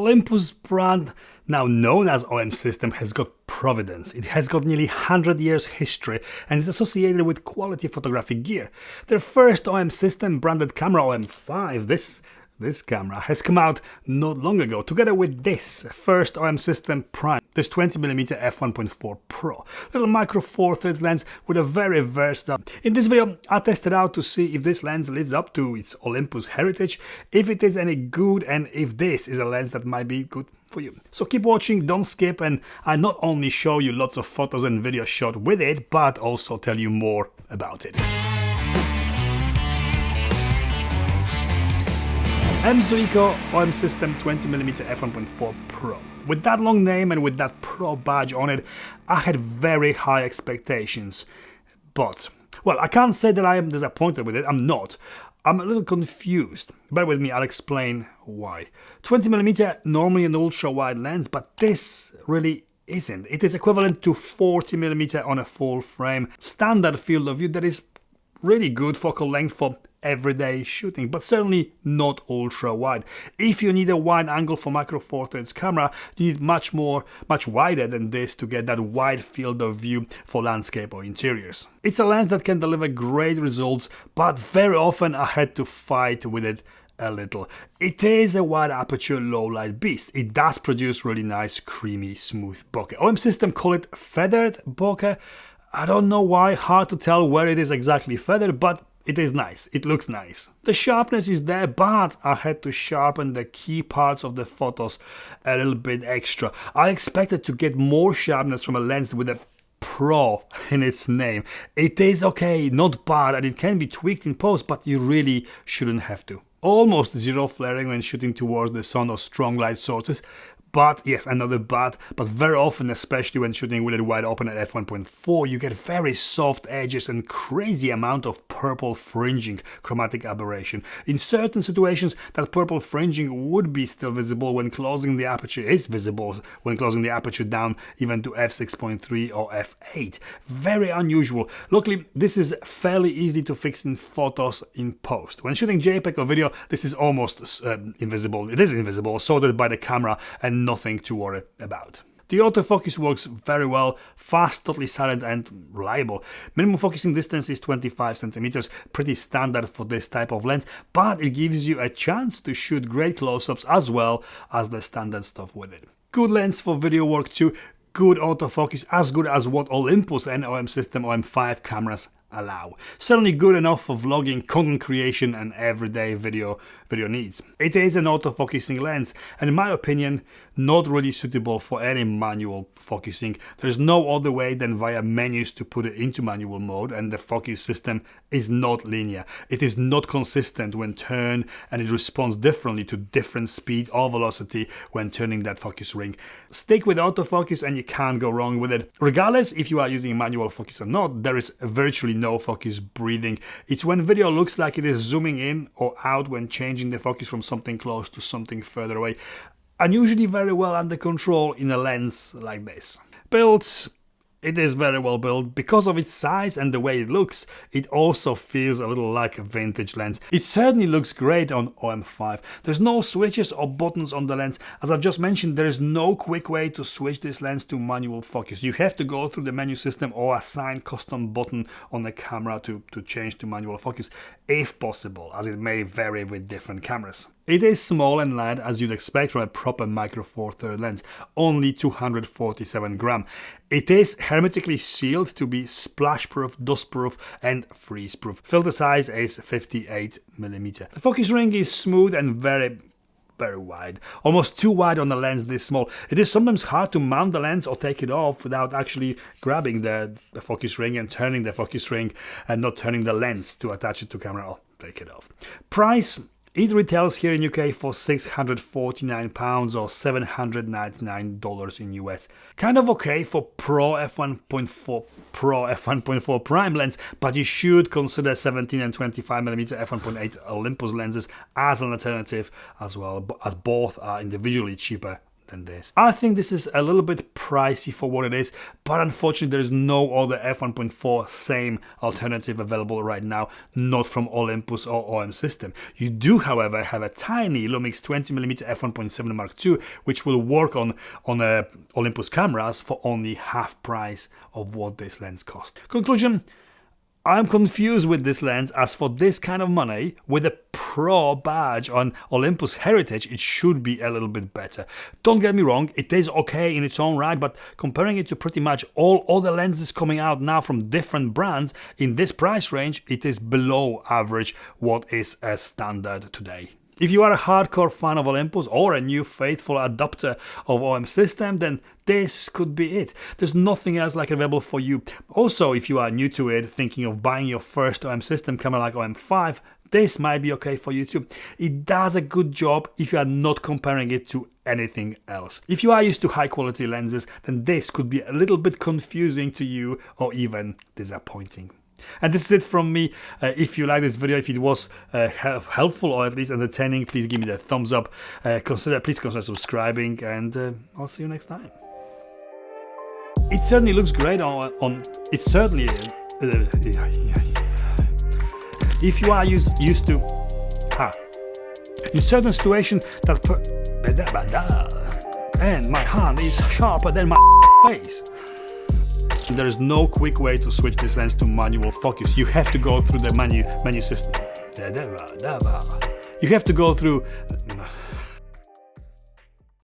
Olympus brand, now known as OM System, has got providence. It has got nearly 100 years history and is associated with quality photographic gear. Their first OM System branded camera, OM5, this camera has come out not long ago, together with this first OM System Prime, this 20mm f1.4 Pro. Little micro four thirds lens with a very versatile. In this video, I tested out to see if this lens lives up to its Olympus heritage, if it is any good, and if this is a lens that might be good for you. So keep watching, don't skip, and I not only show you lots of photos and videos shot with it, but also tell you more about it. m.zuiko OM System 20mm f1.4 Pro. With that long name and with that Pro badge on it, I had very high expectations. But, well, I can't say that I am disappointed with it, I'm not. I'm a little confused. Bear with me, I'll explain why. 20mm, normally an ultra-wide lens, but this really isn't. It is equivalent to 40mm on a full frame, standard field of view that is really good focal length for everyday shooting, but certainly not ultra wide. If you need a wide angle for micro four thirds camera, you need much wider than this to get that wide field of view for landscape or interiors. It's a lens that can deliver great results, but very often I had to fight with it a little. It is a wide aperture low light beast. It does produce really nice creamy smooth bokeh. OM System call it feathered bokeh. I don't know why, hard to tell where it is exactly feathered, but it is nice, it looks nice. The sharpness is there, but I had to sharpen the key parts of the photos a little bit extra. I expected to get more sharpness from a lens with a Pro in its name. It is okay, not bad, and it can be tweaked in post, but you really shouldn't have to. Almost zero flaring when shooting towards the sun or strong light sources. But yes, another but very often, especially when shooting with it wide open at f1.4, you get very soft edges and crazy amount of purple fringing, chromatic aberration. In certain situations, that purple fringing would be still visible when closing the aperture, is visible when closing the aperture down even to f6.3 or f8. Very unusual. Luckily, this is fairly easy to fix in photos in post. When shooting JPEG or video, this is almost invisible. It is invisible, sorted by the camera, and nothing to worry about. The autofocus works very well, fast, totally silent and reliable. Minimum focusing distance is 25 centimeters, pretty standard for this type of lens, but it gives you a chance to shoot great close-ups as well as the standard stuff with it. Good lens for video work too, good autofocus, as good as what Olympus and OM System OM5 cameras allow. Certainly good enough for vlogging, content creation and everyday video needs. It is an autofocusing lens and in my opinion not really suitable for any manual focusing. There's no other way than via menus to put it into manual mode, and the focus system is not linear. It is not consistent when turned, and it responds differently to different speed or velocity when turning that focus ring. Stick with autofocus and you can't go wrong with it. Regardless if you are using manual focus or not, there is virtually no focus breathing. It's when video looks like it is zooming in or out when changing the focus from something close to something further away. And usually very well under control in a lens like this. Built, it is very well built. Because of its size and the way it looks, it also feels a little like a vintage lens. It certainly looks great on OM5. There's no switches or buttons on the lens. As I've just mentioned, there is no quick way to switch this lens to manual focus. You have to go through the menu system or assign custom button on the camera to change to manual focus, if possible, as it may vary with different cameras. It is small and light as you'd expect from a proper micro four thirds lens, only 247 gram. It is hermetically sealed to be splash proof, dust proof and freeze proof. Filter size is 58mm. The focus ring is smooth and very wide, almost too wide on the lens this small. It is sometimes hard to mount the lens or take it off without actually grabbing the focus ring and turning the focus ring and not turning the lens to attach it to camera or take it off. Price, it retails here in UK for £649 or $799 in US. Kind of okay for Pro f1.4 Prime lens, but you should consider 17 and 25mm f1.8 Olympus lenses as an alternative as well, as both are individually cheaper than this. I think this is a little bit pricey for what it is, but unfortunately there is no other f1.4 same alternative available right now, not from Olympus or OM System. You do, however, have a tiny Lumix 20mm f1.7 Mark II, which will work on Olympus cameras for only half price of what this lens cost. Conclusion: I'm confused with this lens, as for this kind of money, with a Pro badge on Olympus Heritage, it should be a little bit better. Don't get me wrong, it is okay in its own right, but comparing it to pretty much all other lenses coming out now from different brands in this price range, it is below average what is a standard today. If you are a hardcore fan of Olympus or a new faithful adopter of OM System, then this could be it. There's nothing else like available for you. Also, if you are new to it, thinking of buying your first OM System camera like OM5, this might be okay for you too. It does a good job if you are not comparing it to anything else. If you are used to high quality lenses, then this could be a little bit confusing to you or even disappointing. And this is it from me. If you like this video, if it was helpful or at least entertaining, please give me the thumbs up. Please consider subscribing, and I'll see you next time. It certainly looks great on it certainly if you are used to in certain situations that and my hand is sharper than my face. There is no quick way to switch this lens to manual focus. You have to go through the menu system. You have to go through